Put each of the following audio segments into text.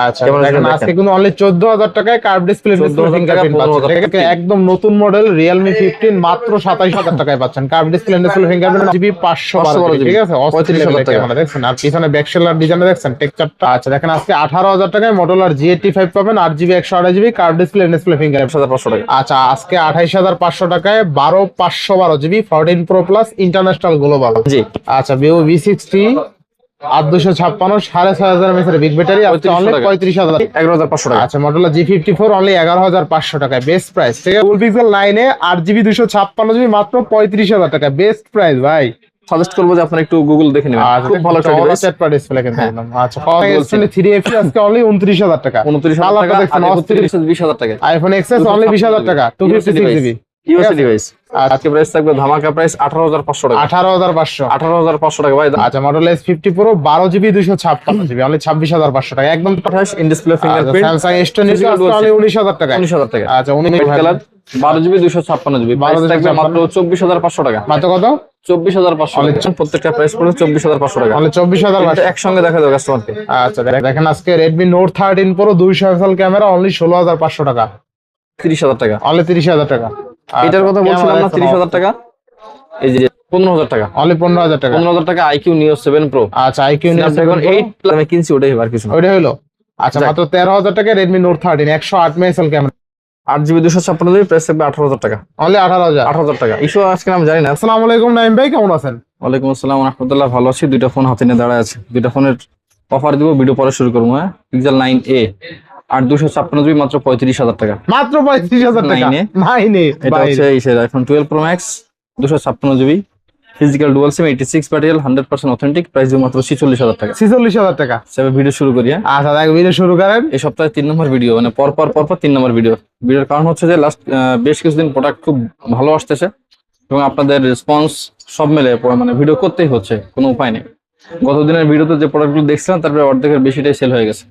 আচ্ছা দেখেন আজকে কিন্তু অনলি 14000 টাকায় কার্ভ ডিসপ্লে ফিঙ্গারপ্রিন্ট পাচ্ছেন। একদম নতুন মডেল Realme 15 মাত্র 27000 টাকায় পাচ্ছেন curve display fingerprint GB 512 GB, ঠিক আছে? 35000 টাকা মানে দেখছেন। আর পিছনে ব্যাকশেলার ডিজাইন দেখছেন টেক্সচারটা। আচ্ছা দেখেন আজকে 18000 টাকায় Motorola G85 পাবেন 8GB 128GB curve display fingerprint 7500 টাকা। আচ্ছা আজকে 28500 টাকায় 12512GB 14 Pro Plus international global. জি আচ্ছা Vivo V60 8256 6500 mAh big battery আছে অনলি 35000 11500 টাকা। আচ্ছা Motorola G54 অনলি 11500 টাকায় বেস্ট প্রাইস, ঠিক আছে? Google Pixel 9 এ 8GB 256GB মাত্র 35000 টাকা বেস্ট প্রাইস ভাই। সাজেস্ট করব যে আপনারা একটু গুগল দেখে নেবেন, খুব ভালো একটা ডিভাইস। চ্যাট প্যাড ডিসপ্লে কিন্তু একদম। আচ্ছা Huawei 3FE আজকে অনলি 29000 টাকা 29000 টাকা আর 20000 টাকা। iPhone XS অনলি 20000 টাকা 256GB ইউএসএ ডিভাইস। আজকে প্রাইস থাকবে ধামাকা প্রাইস 18500 টাকা 18500 টাকা ভাই। আচ্ছা Motorola S50 Pro 12GB 256GB only 26500 টাকা একদম 28 in display fingerprint. Samsung S22 only 19000 টাকা 19000 টাকা। আচ্ছা 19 কালার 12GB 256GB প্রাইস থাকবে মাত্র 24500 টাকা। মাত্র কত? 24500 প্রত্যেকটা প্রাইস পড়বে 24500 টাকা অনলি 24500 একসঙ্গে দেখা দাও কাস্টমারকে। আচ্ছা দেখেন আজকে Redmi Note 13 Pro 200 MP camera only 16500 টাকা 30000 টাকা অনলি 30000 টাকা। এটার কথা বলছিলাম না 30000 টাকা, এই যে 15000 টাকা অনলি 15000 টাকা 15000 টাকা IQ Neo 7 Pro। আচ্ছা IQ Neo 7 8 আমি কিনছি ওটাই আর কিছু না, ওইটা হলো। আচ্ছা মাত্র 13000 টাকা Redmi Note 13 108 megapixel camera 8GB 256GB price থাকবে 18000 টাকা অনলি 18000 টাকা। ইস্যু আজকে আমি জানি না। আসসালামু আলাইকুম নাইম ভাই, কেমন আছেন? ওয়ালাইকুম আসসালাম ওয়া রাহমাতুল্লাহ, ভালো আছি। দুইটা ফোন হাতে নিয়ে দাঁড়ায় আছে, দুইটা ফোনের অফার দিব, ভিডিও পরে শুরু করব। হ্যাঁ Pixel 9a 8256GB মাত্র 35000 টাকা মাত্র 35000 টাকা 9a এটা হচ্ছে এই iPhone 12 Pro Max 256GB physical dual sim 86 battery 100% authentic price দিব মাত্র 46000 টাকা 46000 টাকা। সবে ভিডিও শুরু করি। হ্যাঁ আচ্ছা দেখ ভিডিও শুরু করেন। এই সপ্তাহে 3 নম্বর ভিডিও, মানে পর 3 নম্বর ভিডিওর কারণ হচ্ছে যে লাস্ট বেশ কিছুদিন প্রোডাক্ট খুব ভালো আসতেছে এবং আপনাদের রেসপন্স সব মিলে মানে ভিডিও করতেই হচ্ছে, কোনো উপায় নেই। গতদিনের ভিডিওতে যে প্রোডাক্টগুলো দেখছিলাম তারপরে অর্ধেকের বেশিটাই সেল হয়ে গেছে,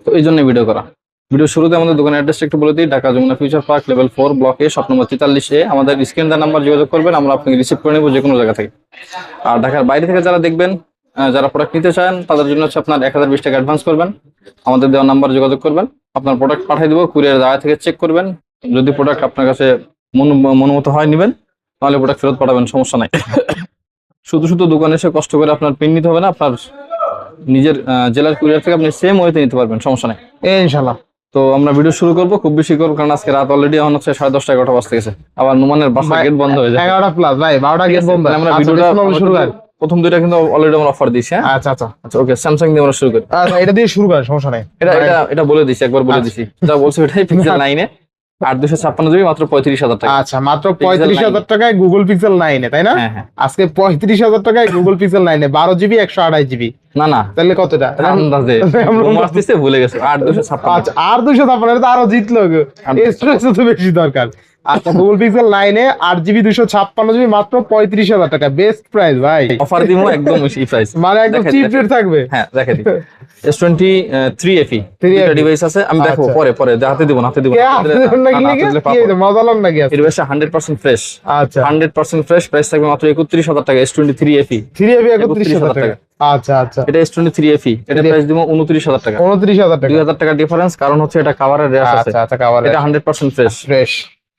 তো এই জন্য ভিডিও করা। ভিডিও শুরুতে আমাদের দোকানের অ্যাড্রেসটা একটু বলে দিই। Dhaka Jamuna Future Park level 4 block A shop number 43A। আমাদের স্ক্রিন দেওয়া নাম্বার যোগাযোগ করবেন, আমরা আপনাকে রিসিভ করে নেব যে কোনো জায়গা থেকে। আর ঢাকার বাইরে থেকে যারা দেখবেন, যারা প্রোডাক্ট নিতে চান তাদের জন্য হচ্ছে আপনার 1020 টাকা অ্যাডভান্স করবেন, আমাদের দেওয়া নাম্বার যোগাযোগ করবেন, আপনার প্রোডাক্ট পাঠিয়ে দেবো, কুরিয়ার জায়গা থেকে চেক করবেন। যদি প্রোডাক্ট আপনার কাছে মনোমত হয় নেবেন, তাহলে প্রোডাক্ট ফেরত পাঠাবেন, সমস্যা নাই। শুধু দোকানে এসে কষ্ট করে আপনার পিন নিতে হবে না, আপনার নিজের জেলার কুরিয়ার থেকে আপনি সেম ওয়েতে নিতে পারবেন, সমস্যা নাই ইনশাআল্লাহ। তো আমরা ভিডিও শুরু করবো, খুব বেশি করবো কারণ আজকে রাত অলরেডি এখন হচ্ছে 10:30 11টা বাজতে গেছে। আবার নুমানের বাসা গেট বন্ধ হয়ে যায় 11টা প্লাস ভাই 12টা গেট বন্ধ। আমরা ভিডিওটা শুরু করি, প্রথম দুইটা কিন্তু অলরেডি আমরা অফার দিয়েছি। হ্যাঁ আচ্ছা ওকে, স্যামসাং দিয়ে আমরা শুরু করি। আচ্ছা এটা দিয়ে শুরু করেন, সমস্যা নাই। এটা বলে দিছি, একবার বলে দিছি, যা বলছি ওটাই। Pixel 9 এ 8256GB মাত্র 35000 টাকা। আচ্ছা মাত্র 35000 টাকায় Google Pixel 9 এ, তাই না? হ্যাঁ আজকে 35000 টাকায় Google Pixel 9 এ 12GB 128GB। না তাহলে কতটা আন্দাজে মারতেছে, ভুলে গেছে 8256। আচ্ছা আর 256 এটা আরো জিতলো গো, স্ট্রেস তো বেশি দরকার। আচ্ছা Google Pixel 9 এ 8GB 256GB মাত্র 35000 টাকা বেস্ট প্রাইস ভাই। অফার দিমু একদম এই প্রাইস, মানে একদম চিপ রেট থাকবে। হ্যাঁ দেখে দিই S23FE এটা ডিভাইস আছে, আমি দেখো পরে হাতে দিব না, হাতে দিব মজা লন নাকি? এই ডিভাইসটা 100% ফ্রেশ। আচ্ছা 100% ফ্রেশ, প্রাইস থাকবে মাত্র 31000 টাকা। S23FE 33000 টাকা। আচ্ছা এটা S23FE এটা প্রাইস দিব 29000 টাকা 29000 টাকা 2000 টাকা ডিফারেন্স, কারণ হচ্ছে এটা কভারের রেস আছে। আচ্ছা কভার, এটা 100% ফ্রেশ।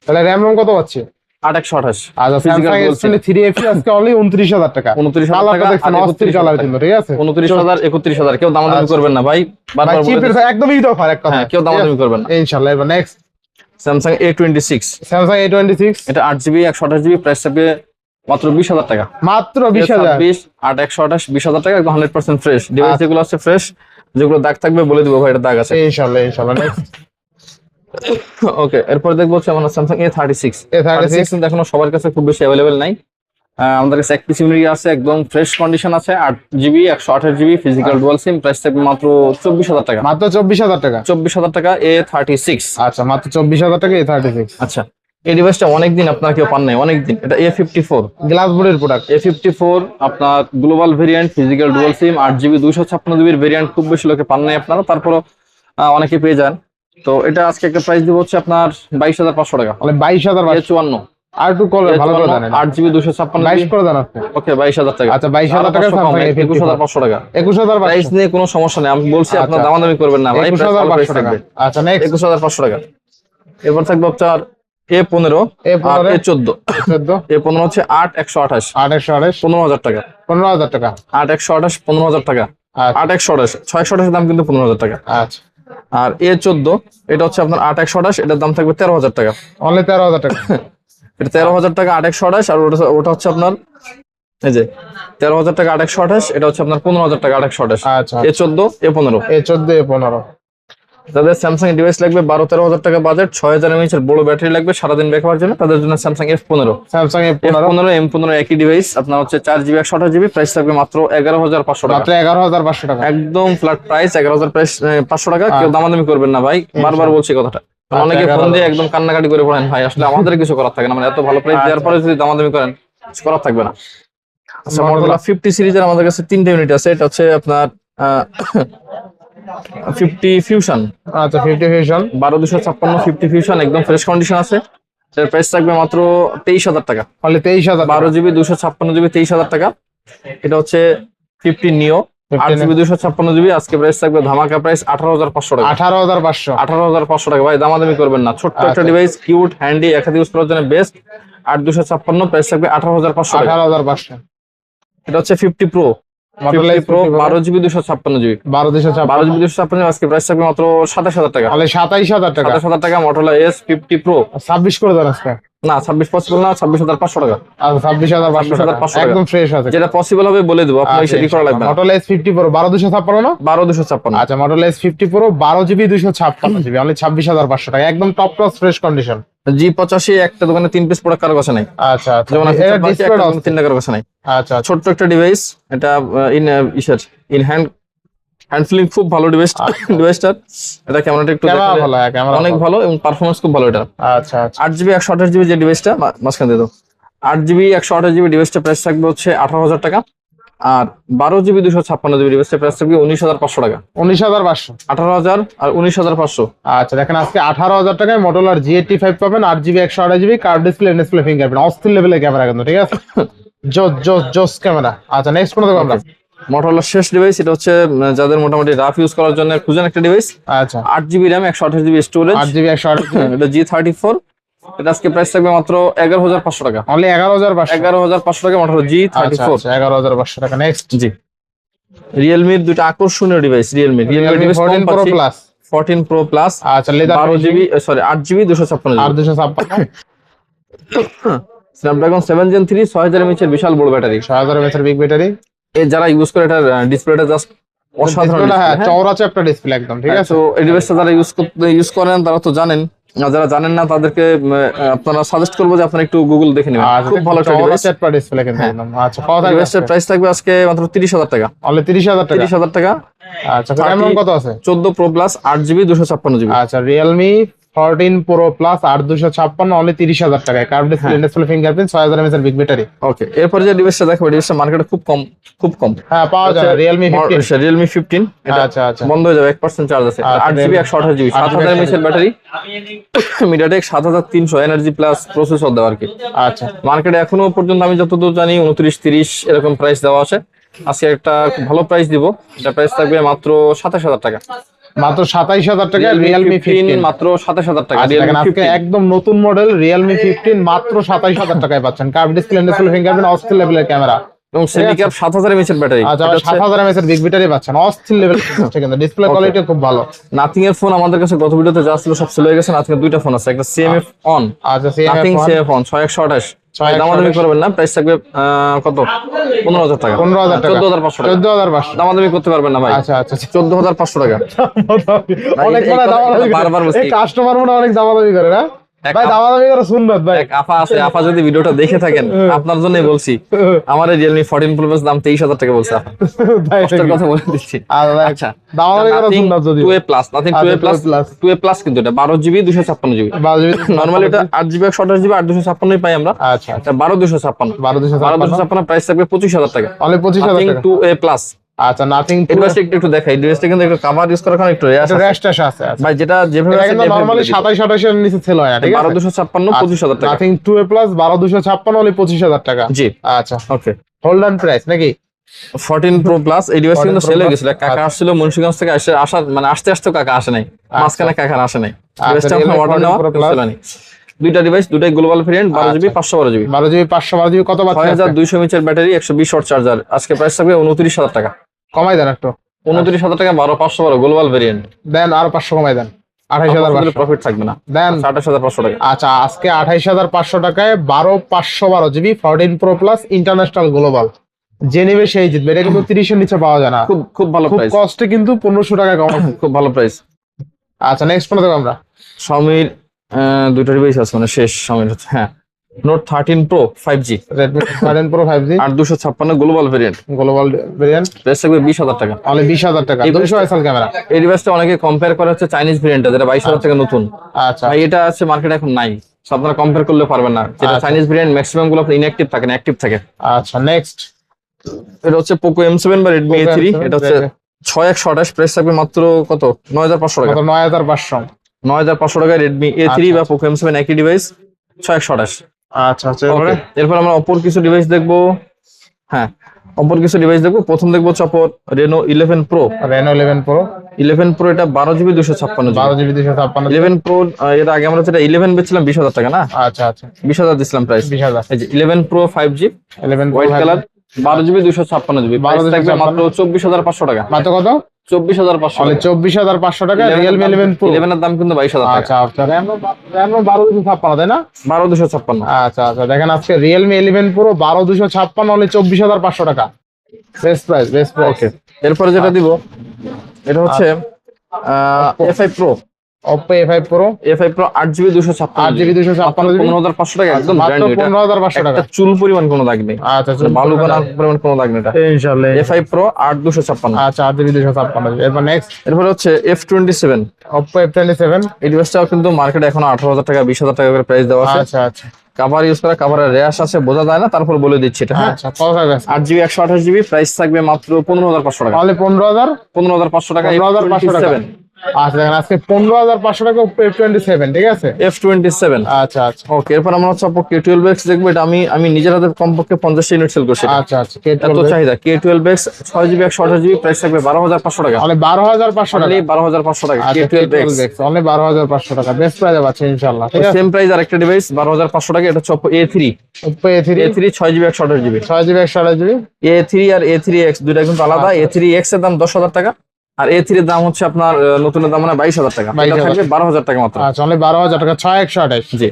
তাহলে RAM ROM কত পাচ্ছি? 8128। আচ্ছা Samsung S23FE আজকে অনলি 29000 টাকা 29000 টাকা দেখেন অস্থির কালার কিন্তু, ঠিক আছে? 29000 31000 কেউ দামাদামি করবেন না ভাই, বারবার বলে দিচ্ছি একদমই অফার একটা। হ্যাঁ কেউ দামাদামি করবেন না ইনশাআল্লাহ। এবার next Samsung A26। Samsung A26 এটা 8GB 128GB প্রাইস থাকবে মাত্র 20000 টাকা মাত্র 20000 8 128 20000 টাকা একদম 100% ফ্রেশ ডিভাইস। যেগুলো আছে ফ্রেশ, যেগুলো দাগ থাকবে বলে দিব ভাই এটা দাগ আছে ইনশাআল্লাহ। নেক্সট ওকে, এরপর দেখবো হচ্ছে আমার Samsung A36 কিন্তু এখনো সবার কাছে খুব বেশি अवेलेबल নাই। আমাদের কাছে এক পিস ইউনিট আছে, একদম ফ্রেশ কন্ডিশন আছে, 8GB 128GB ফিজিক্যাল ডুয়াল সিম, প্রাইস থাকবে মাত্র 24000 টাকা মাত্র 24000 টাকা 24000 টাকা A36। আচ্ছা মাত্র 24000 টাকা A36। আচ্ছা এই ডিভাইসটা অনেকদিন আপনার কেউ পান নাই, অনেকদিন। এটা A54 গ্লাস বোর্ডের প্রোডাক্ট। A54 আপনার গ্লোবাল ভেরিয়েন্ট ফিজিক্যাল ডুয়াল সিম 8GB 256GB ভেরিয়েন্ট, খুব বেশি লোকে পান নাই আপনারা, তারপরও অনেকে পেয়ে যান। তো এটা আজকে একটা প্রাইস দিব হচ্ছে আপনার 22500 টাকা। মানে 22000 A54 আর একটু কল ভালো করে জানেন 8GB 256 22 করে দেন আপনি। ওকে 22,000 টাকা। আচ্ছা 22,000 টাকা Samsung A54 21,500 টাকা। 21,500 প্রাইস নিয়ে কোনো সমস্যা নেই, আমি বলছি আপনার দামাদামি করবেন না ভাই, প্রাইস 21,500 টাকা। আচ্ছা নেক্সট 21,500 টাকা। এরপর থাকবে আপনার A15 আর A14। A15 হচ্ছে 8/128 8/128 15,000 টাকা। 15,000 টাকা। 8/128 15,000 টাকা। আচ্ছা 8/128 628 এর দাম কিন্তু 15,000 টাকা। আচ্ছা আর A14 এটা হচ্ছে আপনার 8/128, এটার দাম থাকবে 13,000 টাকা। অনলি 13,000 টাকা। এটা 13,000 টাকা 8/128, আর ওটা হচ্ছে আপনার এই যে 13,000 টাকা 8/128, এটা হচ্ছে আপনার 15,000 টাকা 8/128। আচ্ছা A14 A15 A14 A15 যাদের স্যামসাং এর ডিভাইস লাগবে 12-13,000 টাকা বাজেট, 6,000 mAh এর বড় ব্যাটারি লাগবে সারাদিন ব্যাক হওয়ার জন্য, তাদের জন্য Samsung F15 Samsung A15 F15 M15 একই ডিভাইস আপনার হচ্ছে 4GB 128GB, প্রাইস থাকবে মাত্র 11,500 টাকা। মাত্র 11,500 টাকা। একদম ফ্ল্যাট প্রাইস 11,500 টাকা। কেউ দামাদামি করবেন না ভাই, বারবার বলছি কথাটা। অনেকে ফোন দিয়ে একদম কান্নাকাটি করে পড়েন ভাই, আসলে আমাদের কিছু করার থাকে না, মানে এত ভালো প্রাইস দেওয়ার পরে যদি দামাদামি করেন কিছু করার থাকবে না। আচ্ছা Motorola 50 সিরিজের আমাদের কাছে 3টা ইউনিট আছে। এটা হচ্ছে আপনার 50 ফিউশন। আচ্ছা 50 Fusion 12,256 50 ফিউশন একদম ফ্রেশ কন্ডিশন আছে। এর প্রাইস থাকবে মাত্র 23,000 টাকা। অনলি 23,000 টাকা। 12GB 256GB 23,000 টাকা। এটা হচ্ছে 50 নিও 8GB 256GB, আজকে প্রাইস থাকবে ধামাকা প্রাইস 18,500 টাকা। 18,500 18,500 টাকা ভাই, দামাদামি করবেন না। ছোট্ট একটা ডিভাইস, কিউট, হ্যান্ডি, একাধিক ইউজ করার জন্য বেস্ট। 8,256 প্রাইস থাকবে 18,500 টাকা। 18,500 এটা হচ্ছে 50 pro. Motorola 50 pro 12GB 256GB 12,256 256GB, আজকে প্রাইস থাকবে মাত্র 27,000 টাকা। অনলি 27,000 টাকা। 27,000 টাকা Motorola S50 Pro। 26 করে দেন আজকে। না 26 পসিবল না, 26,500 টাকা। আচ্ছা 26,500 টাকা 26,500 টাকা। একদম ফ্রেশ আছে। যেটা পসিবল হবে বলে দেবো, আপনার সেটি করা লাগবে না। Motorola S50 Pro 12,256 না? 12,256। আচ্ছা Motorola S50 Pro 12GB 256GB only 26,500 টাকা একদম top class fresh condition. G85 একটা দোকানে 3 পিস প্রোডাক্ট কারো কাছে নাই। আচ্ছা আচ্ছা যেমন এটা ডিসপ্লে 3 টাকার কাছে নাই। আচ্ছা আচ্ছা ছোট্ট একটা ডিভাইস, এটা ইন হ্যান্ড ফিলিং খুব ভালো ডিভাইসটা। এটা ক্যামেরাটা একটু ক্যামেরা দেখলে ভালো ক্যামেরা অনেক ভালো এবং পারফরম্যান্স খুব ভালো। এটা আচ্ছা আচ্ছা 8GB 128GB যে ডিভাইসটা মাঝখানে দিয়ে দাও, 8GB 128GB ডিভাইসটা প্রাইস থাকবে হচ্ছে 18,000 টাকা। আর 12GB 256GB ডিভাইসটা প্রাইস থাকবে 19,500 টাকা। 19,500 18,000 আর 19,500। আচ্ছা দেখেন আজকে 18,000 টাকায় Motorola G85 পাবেন 8GB 128GB curve display fingerprint অস্থির লেভেলের ক্যামেরা কিন্তু ঠিক আছে জোস ক্যামেরা। আচ্ছা নেক্সট কোন দেখব আমরা? Motorola শেষ ডিভাইস, এটা হচ্ছে যাদের মোটামুটি রাফ ইউজ করার জন্য খুঁজেন একটা ডিভাইস। আচ্ছা 8GB RAM 128GB storage 8GB 128GB এটা G34। এটা আজকে প্রাইস থাকবে মাত্র 11,500 টাকা। অনলি 11,500 11,500 টাকা Motorola আচ্ছা G34। আচ্ছা 11,500 টাকা নেক্সট জি Realme এর দুটো আকর্ষণীয় device, Realme device 14 Pro Plus 14 Pro Plus আচ্ছা leather 12GB 8GB 256GB 8,256 Snapdragon 7 Gen 3 6000 mAh এর বিশাল বড় ব্যাটারি। 6000 mAh এর বিগ ব্যাটারি। এই যারা ইউজ করে এটা ডিসপ্লেটা জাস্ট অসাধারণ। হ্যাঁ চওড়াচে একটা ডিসপ্লে একদম ঠিক আছে। তো এই ডিভাইসটা যারা ইউজ করেন তারা তো জানেন, আর যারা জানেন না তাদেরকে আপনারা সাজেস্ট করবো যে আপনারা একটু গুগল দেখে নেবেন। খুব ভালো একটা ডিভাইস, একটা ডিসপ্লে কিন্তু একদম। আচ্ছা কত টাকা? ডিভাইসটার প্রাইস থাকবে আজকে মাত্র 30,000 টাকা। অনলি 30,000 টাকা। 30,000 টাকা। আচ্ছা RAM কত আছে? 14 Pro Plus 8GB 256GB। আচ্ছা Realme 14 Pro Plus 8,256 অনলি 30,000 টাকায় কার্ভ ডিসপ্লে ফিঙ্গারপ্রিন্ট 6000 mAh এর বিগ ব্যাটারি। ওকে এরপর যে ডিভাইসটা দেখো, ডিভাইসটা মার্কেটে খুব কম। হ্যাঁ পাওয়া যায় Realme 15। Realme 15 এটা আচ্ছা আচ্ছা বন্ধ হয়ে যাবে, 1% চার্জ আছে। 8GB 128GB 7000 mAh এর battery, MediaTek 7300 energy plus processor দেওয়া আর কি। আচ্ছা মার্কেটে এখনো পর্যন্ত আমি যতদূর জানি 29-30 এরকম প্রাইস দেওয়া আছে। আজকে একটা খুব ভালো প্রাইস দিব, এটা প্রাইস থাকবে মাত্র 27,000 টাকা। মাত্র 27,000 টাকা Realme 15 মাত্র 27,000 টাকা। দেখেন আজকে একদম নতুন মডেল Realme 15 মাত্র 27,000 টাকায় পাচ্ছেন কার্ভ ডিসপ্লে ফিঙ্গারপ্রিন্ট অস্থির লেভেলের ক্যামেরা এবং সেমিক্যাপ 7000 mAh এর ব্যাটারি। আচ্ছা 7000 mAh এর বিগ ব্যাটারি পাচ্ছেন অস্থির লেভেল কিন্তু ডিসপ্লে কোয়ালিটি খুব ভালো। নাথিং এর ফোন আমাদের কাছে গত ভিডিওতে যা ছিল সব সেল হয়ে গেছে। নাথিং এর দুইটা ফোন আছে, একটা CMF অন। আচ্ছা নাথিং CMF অন 6128 দামাদামি করবেন না, প্রাইস থাকবে কত 15,000 টাকা। 15,000 টাকা 14,500 টাকা 14,500 দামাদামি করতে পারবেন না ভাই। আচ্ছা আচ্ছা 14,500 টাকা। অনেক বড় দামাদামি বারবার বলছি, এই কাস্টমার মনে অনেক দামাদামি করে না ভাই, দামাদামি করে সুন্নত ভাই। এক আপা আছে, আপা যদি ভিডিওটা দেখে থাকেন আপনার জন্যই বলছি, আমার এই Realme 14 Pro Plus দাম 23,000 টাকা বলছে আপা। কষ্টের কথা বলে দিচ্ছি। আচ্ছা দামাদামি করে সুন্নত যদি 2A Plus nothing 2A Plus কিন্তু এটা 12GB 256GB। নরমালি এটা 8GB 128GB 8,256 পাই আমরা। আচ্ছা এটা 12,256 প্রাইস থাকবে 25,000 টাকা। অনলি 25,000 টাকা 2A Plus আচ্ছা নাথিং এই ডিভাইসটা একটু দেখাই, ডিভাইসটা কিন্তু একটু কভার ইউজ করার কারণে একটু রেয়ার আছে রেস্ট আছে আচ্ছা ভাই, যেটা যেভাবে আছে নরমালি 27 এর নিচে সেল হয় না, ঠিক আছে? 12256 25000 টাকা। নাথিং 2A প্লাস 12256 হলে 25000 টাকা। জি আচ্ছা ওকে। হোল্ড অন প্রাইস নাকি 14 প্রো প্লাস এই ডিভাইস 14 কিন্তু Pro সেল হয়ে Plus, গেছিল, কাকা আসছিল মুন্সিগঞ্জ থেকে, আসার মানে আসতে কাকা আসে নাই, মাঝখানে কাকার আসে নাই, ডিভাইসটা Realme অর্ডার 14 নেওয়া Pro Plus। সেল হয়নি। দুইটা ডিভাইস, দুটাই global variant, 12GB 512GB, 12GB 512GB কত পাচ্ছেন? 6200 mAh ব্যাটারি, 120 ওয়াট চার্জার। আজকে প্রাইস থাকবে 29000 টাকা। কমাই দেন একটু, 29000 টাকা 12512 গ্লোবাল ভেরিয়েন্ট দেন আরো 500 কমাই দেন, 28500 প্রফিট থাকবে না, দেন 28500 টাকা। আচ্ছা আজকে 28500 টাকায় 12512GB 14 pro plus international global, যে নেবে সেই জিতবে। এটা কিন্তু 30 এর নিচে পাওয়া যায় না, খুব ভালো খুব প্রাইস, কস্টে কিন্তু 1500 টাকা কম। খুব ভালো প্রাইস। আচ্ছা নেক্সট কোন দেব আমরা? Xiaomi দুইটা ডিভাইস আছে মানে শেষ Xiaomi হচ্ছে, হ্যাঁ Note 13 Pro 5G, Redmi 13 Pro 5G 8256 global variant, global variant, price থাকবে 20000 টাকা। অনলি 20000 টাকা, 200 এক্সএল ক্যামেরা। এই ডিভাইসটা অনেকে কম্পেয়ার করে হচ্ছে চাইনিজ ভেরিয়েন্টটা, যেটা 22000 টাকা নতুন। আচ্ছা ভাই এটা আছে মার্কেটে এখন নাই, so আপনারা কম্পেয়ার করলে পারবেন না, যেটা আচ্ছা। চাইনিজ ভেরিয়েন্ট ম্যাক্সিমাম গুলো আপনার ইনঅ্যাক্টিভ থাকে না, অ্যাক্টিভ থাকে। আচ্ছা নেক্সট এটা হচ্ছে Poco M7 বা Redmi A3, এটা হচ্ছে 6128, প্রাইস থাকবে মাত্র কত 9500 টাকা। 9500। 9500 টাকায় Redmi A3 বা Poco M7 একই ডিভাইস 6128। আচ্ছা আচ্ছা এরপরে এরপর আমরা অপর কিছু ডিভাইস দেখবো, হ্যাঁ অপর কিছু ডিভাইস দেখবো। প্রথম দেখবো হচ্ছে অপর Reno 11 Pro। Reno 11 Pro 11 Pro এটা 12GB 256GB। 12GB 256। 11 Pro এর আগে আমরা যেটা 11 বেচছিলাম 20000 টাকা না, আচ্ছা আচ্ছা 20000 দিছিলাম প্রাইস। 20000। এই যে 11 Pro 5G 11 Pro white colour 12GB 256GB, price থাকবে মাত্র 24500 টাকা। মাত্র কত? 24500 অনলি টাকা। 24500 টাকা Realme 11 Pro। 11 এর দাম কিন্তু 22000 টাকা। আচ্ছা আচ্ছা Reno 12256 তাই না? 12256। আচ্ছা আচ্ছা দেখেন আজকে Realme 11 Pro 12256 অনলি 24500 টাকা, বেস্ট প্রাইস বেস্ট প্রাইস। ওকে এরপরে যেটা দিব এটা হচ্ছে A5 Pro। Oppo A5 Pro A5 Pro 8GB 256 8GB 256 15500 টাকা, একদম মাত্র ব্র্যান্ড নিউ। 15500 টাকা। একটা চুল পরিমাণ কোনো দাগ নেই, আচ্ছা চল বালু কণা পরিমাণ কোনো দাগ নেই এটা। ইনশাআল্লাহ। A5 Pro 8256। আচ্ছা 8GB 256। এরপর নেক্সট এরপরে হচ্ছে F27। Oppo F27। এই ডিভাইসটাও কিন্তু মার্কেটে এখন 18000 টাকা 20000 টাকা করে প্রাইস দেওয়া আছে। আচ্ছা আচ্ছা কভার ইউজ করা, কভারের র্যাশ আছে বোঝা যায় না, তারপর বলে দিচ্ছি এটা। হ্যাঁ আচ্ছা কত থাকবে? 8GB 128GB, প্রাইস থাকবে মাত্র 15500 টাকা। অনলি 15000 15500 টাকা 15500 টাকা। F27। আচ্ছা দেখেন আজকে 15500 টাকা Oppo F27, ঠিক আছে? F27। আচ্ছা আচ্ছা ওকে এরপর আমরা হচ্ছে Oppo K12X দেখবো। এটা আমি নিজের হাতে কমপক্ষে 50 ইউনিট সেল করছি এটা। আচ্ছা আচ্ছা এত চাহিদা। K12X 6GB 128GB, প্রাইস থাকবে 12500 টাকা। অনলি 12500 টাকা। অনলি 12500 টাকা আচ্ছা K12X। অনলি 12500 টাকা, বেস্ট প্রাইসে পাচ্ছেন ইনশাআল্লাহ, ঠিক আছে? সেম প্রাইস আরেকটা ডিভাইস 12500 টাকা, এটা হচ্ছে Oppo A3। Oppo A3 6GB 128GB। 6GB 128GB। A3 আর A3X দুইটা কিন্তু আলাদা। A3X এর দাম 10000 টাকা, আর A3 এর দাম হচ্ছে আপনার নতুনের দাম মানে 22000 টাকা। এটা 22000 থাকবে 12000 টাকা মাত্র। আচ্ছা অনলি 12000 টাকা 6128। জি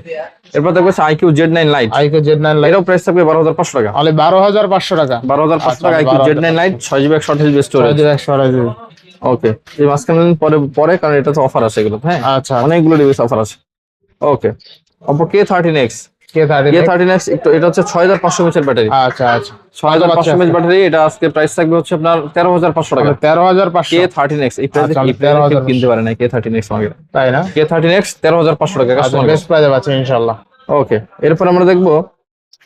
এরপর দেখবো IQ Z9 Lite। iQOO Z9 Lite এটাও প্রাইস থাকবে 12500 টাকা। অনলি 12500 টাকা। 12500 টাকা IQ Z9 Lite 6GB 128GB storage. 6GB 128GB। ওকে এই মাঝখানে পরে কারণ এটা তো অফার আছে এগুলো, হ্যাঁ আচ্ছা অনেকগুলো ডিভাইস অফার আছে। ওকে Oppo K13X। K13 K13X একটু এটা হচ্ছে 6500 mAh ব্যাটারি। আচ্ছা আচ্ছা 6500 mAh ব্যাটারি। এটা আজকে প্রাইস থাকবে হচ্ছে আপনার 13500 টাকা। 13500 K13X এই প্রাইসে আচ্ছা, কি 13000 কিনতে পারে না K13X মার্কেটে। তাই না? K13X 13500 টাকা আচ্ছা কাস্টমার। বেস্ট প্রাইসে পাচ্ছেন ইনশাআল্লাহ। ওকে এরপর আমরা দেখবো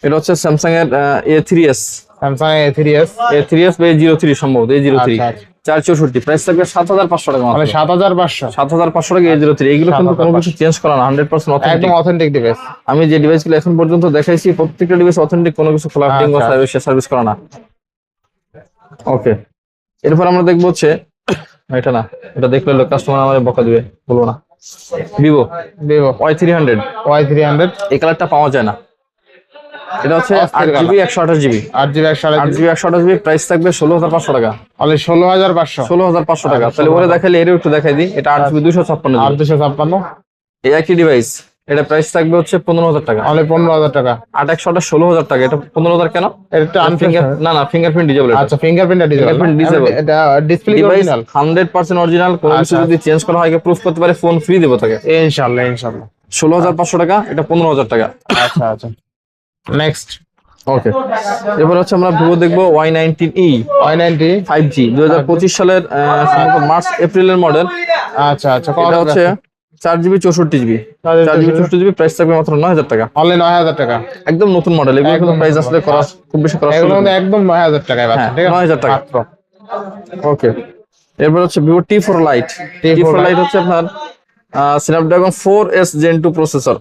এটা হচ্ছে স্যামসাং এর A3s। Samsung A3s বা A03 সম্ভবত A03 আচ্ছা, আচ্ছা। 464, প্রাইস থাকবে 7500 টাকা মাত্র। মানে 7500 7500 টাকা A03। এগুলো কিন্তু কোনো কিছু চেঞ্জ করা না, 100% একদম অথেন্টিক। Authentic device. আমি যে ডিভাইসগুলো এখন পর্যন্ত দেখাইছি প্রত্যেকটা ডিভাইস অথেন্টিক, কোনো কিছু ফ্লাফটিং বা আচ্ছা। সার্ভিস করা না। ওকে এরপর আমরা দেখবো হচ্ছে এটা না, এটা দেখলে কাস্টমার আমাদের বকা দিবে, বলবো না। Vivo Vivo Y300। Y300 এই কালারটা পাওয়া যায় না। এটা হচ্ছে অস্থির 8GB 128GB। 8GB 128GB 8GB 128GB, price থাকবে 16500 টাকা। অনলি 16500 16500 টাকা। তাহলে ওরে দেখাইলে এরও একটু দেখাই দিই। এটা 8GB 256GB। 8256 এই একই ডিভাইস, এটা প্রাইস থাকবে হচ্ছে 15000 টাকা। অনলি 15000 টাকা। 8128 16000 টাকা। এটা 15000 কেন? এটা না ফিঙ্গারপ্রিন্ট ডিজেবল। আচ্ছা ফিঙ্গারপ্রিন্ট ডিসেবল। Fingerprint disable। এটা ডিসপ্লে ডিভাইস অরিজিনাল 100% অরিজিনাল। কোনো কিছু আচ্ছা। যদি চেঞ্জ করা হয় প্রুফ করতে পারে, ফোন ফ্রি দেবো তাকে। ইনশাআল্লাহ ইনশাআল্লাহ। 16500 টাকা, এটা 15000 টাকা। আচ্ছা আচ্ছা নেক্সট ওকে এরপর হচ্ছে আমরা ভিভো দেখবো Y19e Y90 5G 2025 সালের সম্ভবত মার্চ এপ্রিলের মডেল। আচ্ছা আচ্ছা এটা হচ্ছে 4GB 64GB। 4GB 64GB, price থাকবে মাত্র 9000 টাকা। অনলি 9000 টাকা। একদম নতুন মডেল। এগুলো কিন্তু প্রাইস আসলে করা খুব বেশি করা এগুলো একদম 9000 টাকায় পাচ্ছেন, ঠিক আছে? 9000 টাকা। মাত্র ওকে, এরপর হচ্ছে Vivo T4 Lite। T4 Lite হচ্ছে আপনার স্ন্যাপড্রাগন 4S Gen 2 প্রসেসর,